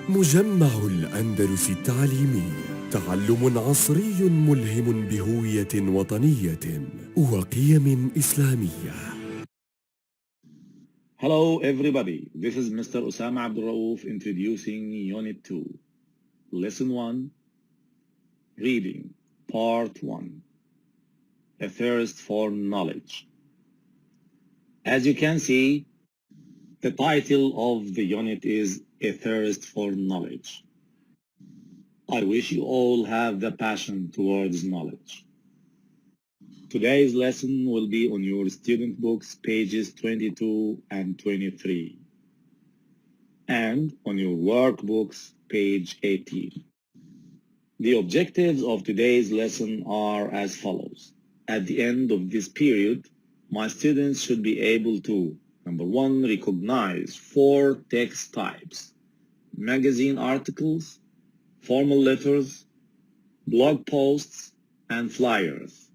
مجمع الأندلس التعليمي، تعلم عصري ملهم بهوية وطنية وقيم إسلامية. Hello everybody, this is Mr. Osama Abdul Rauf introducing Unit 2, Lesson 1, Reading, Part 1, A Thirst for Knowledge. As you can see, the title of the unit is A Thirst for Knowledge. I wish you all have the passion towards knowledge. Today's lesson will be on your student books, pages 22 and 23, and on your workbooks, page 18. The objectives of today's lesson are as follows. At the end of this period, my students should be able to, number one, recognize 4 text types: magazine articles, formal letters, blog posts, and flyers.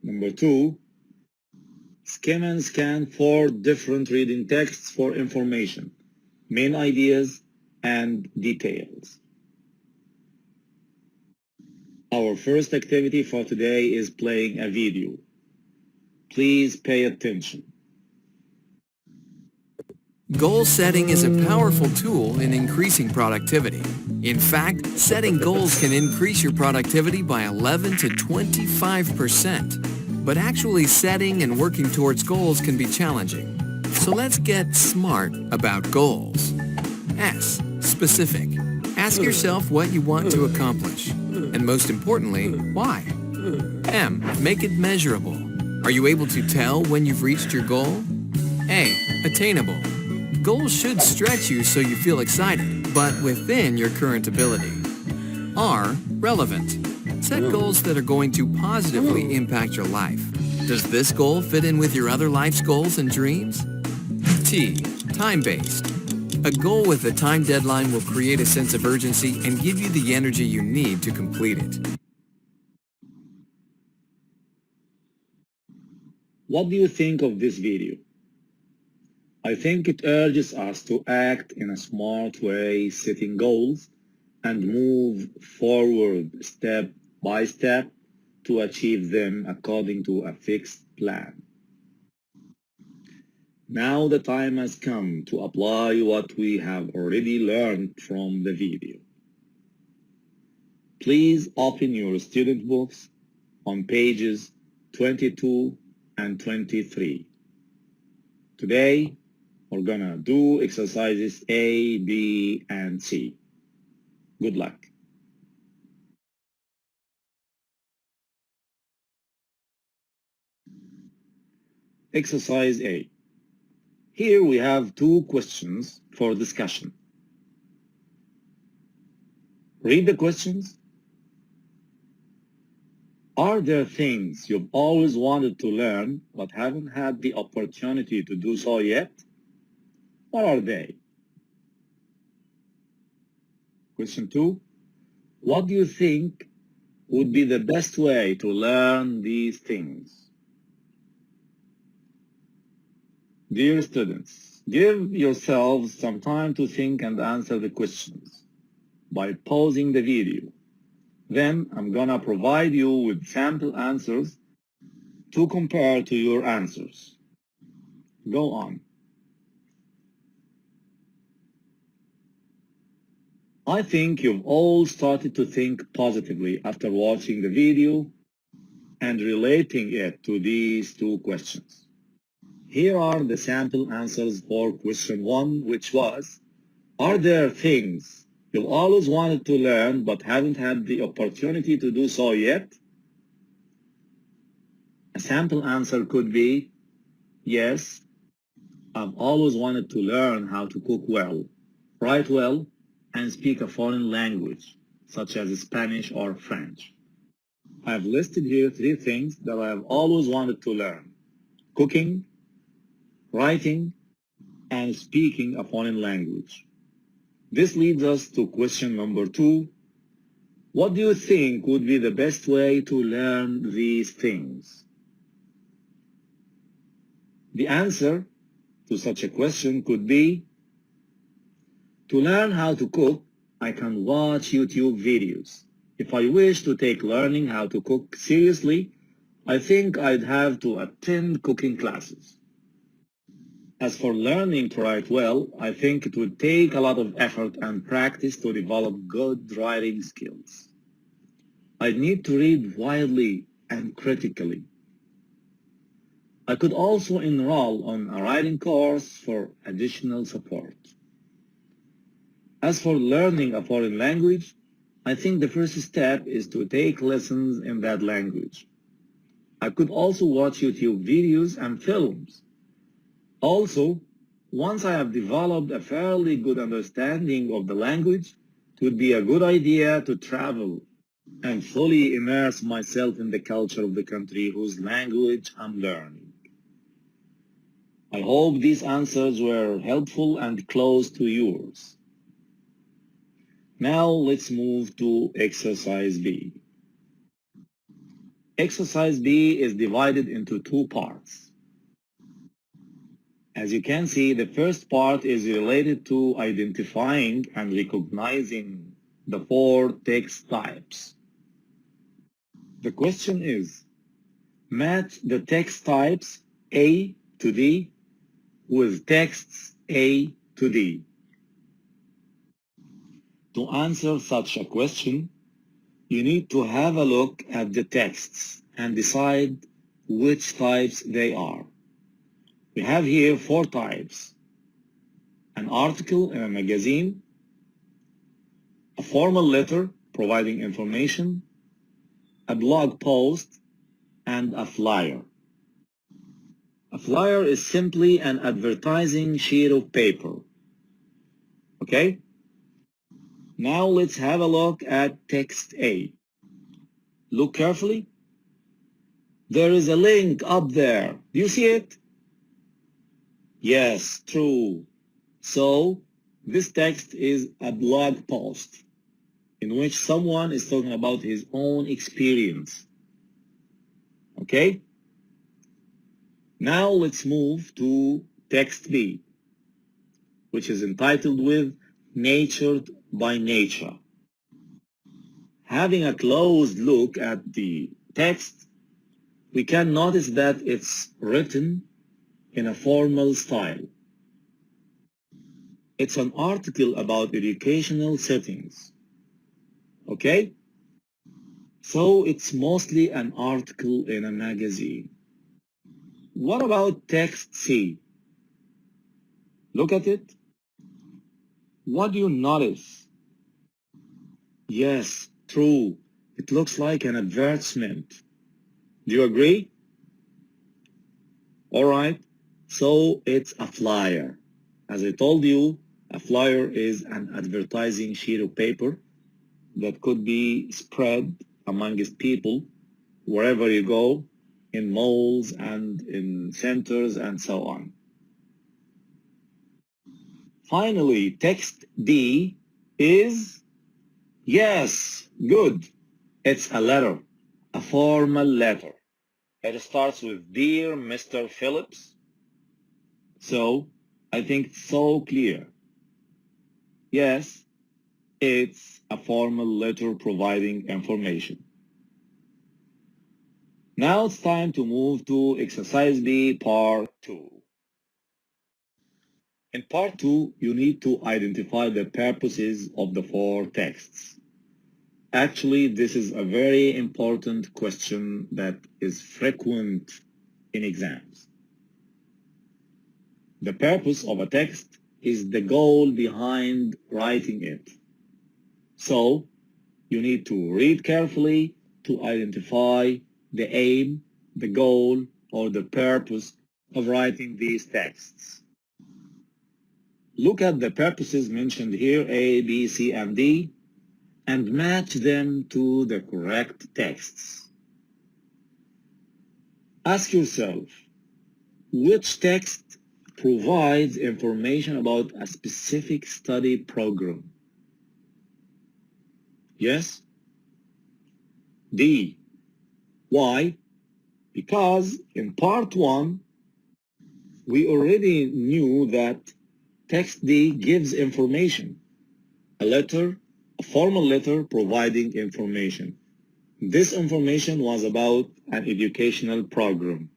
Number 2, skim and scan 4 different reading texts for information, main ideas, and details. Our first activity for today is playing a video. Please pay attention. Goal setting is a powerful tool in increasing productivity. In fact, setting goals can increase your productivity by 11 to 25%. But actually setting and working towards goals can be challenging. So let's get smart about goals. S. Specific. Ask yourself what you want to accomplish. And most importantly, why? M. Make it measurable. Are you able to tell when you've reached your goal? A. Attainable. Goals should stretch you so you feel excited, but within your current ability. R. Relevant. Set goals that are going to positively impact your life. Does this goal fit in with your other life's goals and dreams? T. Time-based. A goal with a time deadline will create a sense of urgency and give you the energy you need to complete it. What do you think of this video? I think it urges us to act in a smart way, setting goals, and move forward step by step to achieve them according to a fixed plan. Now the time has come to apply what we have already learned from the video. Please open your student books on pages 22 and 23. Today, we're gonna do exercises A, B, and C. Good luck. Exercise A. Here we have 2 questions for discussion. Read the questions. Are there things you've always wanted to learn but haven't had the opportunity to do so yet? What are they? Question 2. What do you think would be the best way to learn these things? Dear students, give yourselves some time to think and answer the questions by pausing the video. Then I'm gonna provide you with sample answers to compare to your answers. Go on. I think you've all started to think positively after watching the video and relating it to these 2 questions. Here are the sample answers for question 1, which was, are there things you've always wanted to learn but haven't had the opportunity to do so yet? A sample answer could be, yes, I've always wanted to learn how to cook well, write well, and speak a foreign language, such as Spanish or French. I have listed here 3 things that I have always wanted to learn: cooking, writing, and speaking a foreign language. This leads us to question number 2. What do you think would be the best way to learn these things? The answer to such a question could be, To learn how to cook, I can watch YouTube videos. If I wish to take learning how to cook seriously, I think I'd have to attend cooking classes. As for learning to write well, I think it would take a lot of effort and practice to develop good writing skills. I'd need to read widely and critically. I could also enroll on a writing course for additional support. As for learning a foreign language, I think the first step is to take lessons in that language. I could also watch YouTube videos and films. Also, once I have developed a fairly good understanding of the language, it would be a good idea to travel and fully immerse myself in the culture of the country whose language I'm learning. I hope these answers were helpful and close to yours. Now let's move to exercise B. Exercise B is divided into two parts. As you can see, the first part is related to identifying and recognizing the four text types. The question is, match the text types A to D with texts A to D. To answer such a question, you need to have a look at the texts and decide which types they are. We have here four types: an article in a magazine, a formal letter providing information, a blog post, and a flyer. A flyer is simply an advertising sheet of paper. Okay? Now let's have a look at text A. Look carefully. There is a link up there. Do you see it? Yes, true. So, this text is a blog post in which someone is talking about his own experience. Okay? Now let's move to text B, which is entitled with Natured by Nature. Having a close look at the text, we can notice that it's written in a formal style. It's an article about educational settings. Okay? So it's mostly an article in a magazine. What about text C? Look at it. What do you notice? Yes, true. It looks like an advertisement. Do you agree? All right. So it's a flyer. As I told you, a flyer is an advertising sheet of paper that could be spread amongst people wherever you go, in malls and in centers and so on. Finally, text D is, yes, good. It's a letter, a formal letter. It starts with Dear Mr. Phillips. So, I think it's so clear. Yes, it's a formal letter providing information. Now it's time to move to exercise B, part 2. In part 2, you need to identify the purposes of the four texts. Actually, this is a very important question that is frequent in exams. The purpose of a text is the goal behind writing it. So, you need to read carefully to identify the aim, the goal, or the purpose of writing these texts. Look at the purposes mentioned here, A, B, C, and D, and match them to the correct texts. Ask yourself, which text provides information about a specific study program? Yes? D. Why? Because in part 1, we already knew that text D gives information. A letter, a formal letter providing information. This information was about an educational program.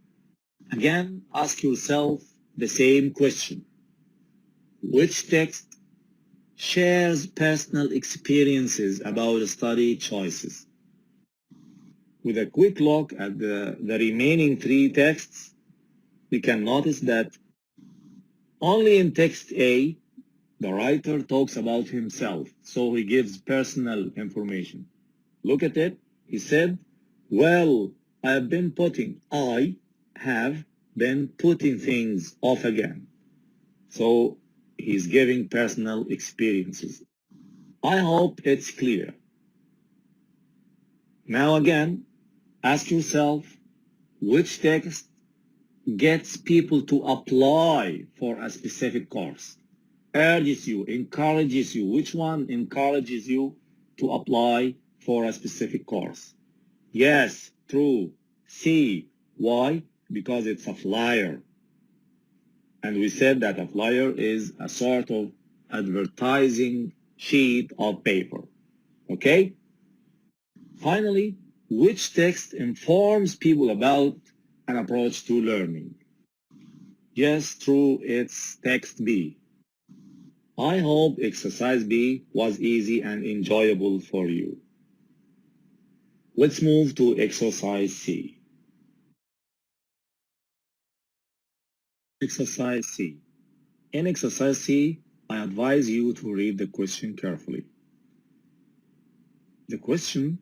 Again, ask yourself the same question. Which text shares personal experiences about study choices? With a quick look at the remaining three texts, we can notice that only in text A, the writer talks about himself, so he gives personal information. Look at it. He said, well, I have been putting things off again. So he's giving personal experiences. I hope it's clear. Now again, ask yourself, which text gets people to apply for a specific course? Urges you, encourages you. Which one encourages you to apply for a specific course? Yes, true. C. Why? Because it's a flyer. And we said that a flyer is a sort of advertising sheet of paper. Okay? Finally, which text informs people about an approach to learning? Yes, true, it's text B. I hope exercise B was easy and enjoyable for you. Let's move to exercise C. Exercise C. In exercise C, I advise you to read the question carefully. The question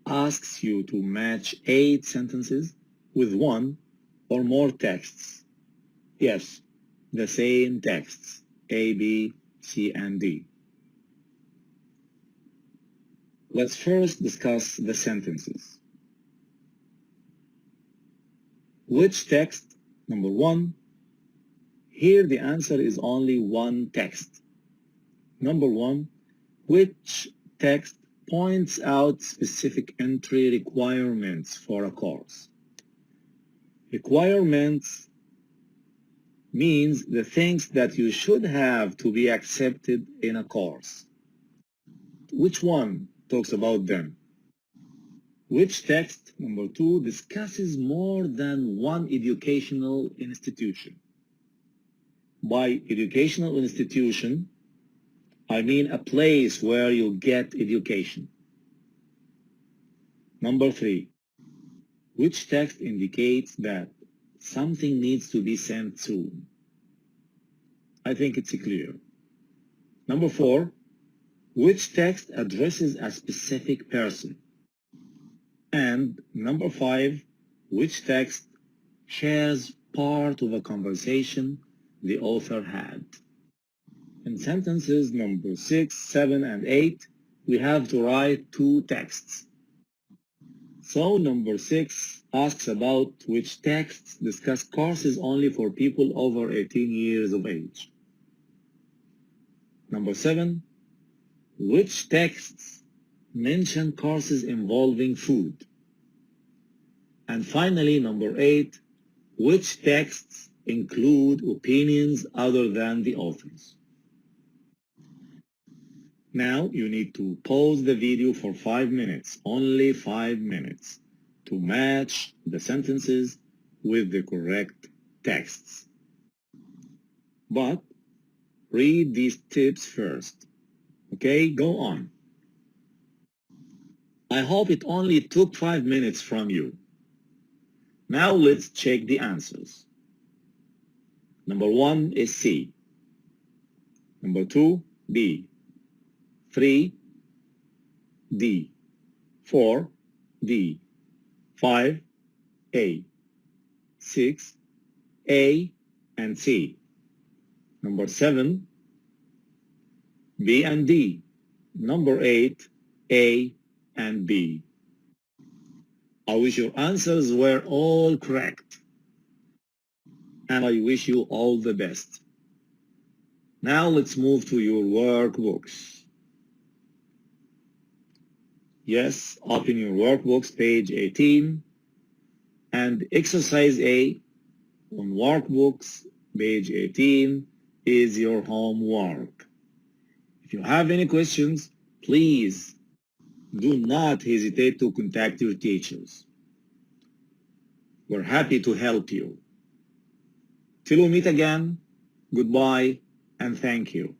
asks you to match 8 sentences with one or more texts. Yes, the same texts, A, B, C, and D. Let's first discuss the sentences. Which text? Number 1. Here the answer is only one text. Number 1. Which text points out specific entry requirements for a course? Requirements means the things that you should have to be accepted in a course. Which one talks about them? Which text, number 2, discusses more than one educational institution? By educational institution, I mean a place where you get education. Number 3, which text indicates that something needs to be sent soon? I think it's clear. Number 4, which text addresses a specific person? And number 5, which text shares part of a conversation the author had? In sentences number 6, 7, and 8, we have to write 2 texts. So number 6 asks about which texts discuss courses only for people over 18 years of age. Number 7, which texts mention courses involving food? And finally, number 8, which texts include opinions other than the author's? Now you need to pause the video for 5 minutes, only 5 minutes, to match the sentences with the correct texts. But read these tips first. Okay, go on. I hope it only took 5 minutes from you. Now let's check the answers. Number 1 is C. Number 2, B. 3, D. 4, D. 5, A. 6, A and C. Number 7, B and D. Number 8, A and B. I wish your answers were all correct. And I wish you all the best. Now let's move to your workbooks. Yes, open your workbooks, page 18, and exercise A on workbooks, page 18, is your homework. If If you have any questions, please do not hesitate to contact your teachers. We're happy to help you. Till we meet again, goodbye and thank you.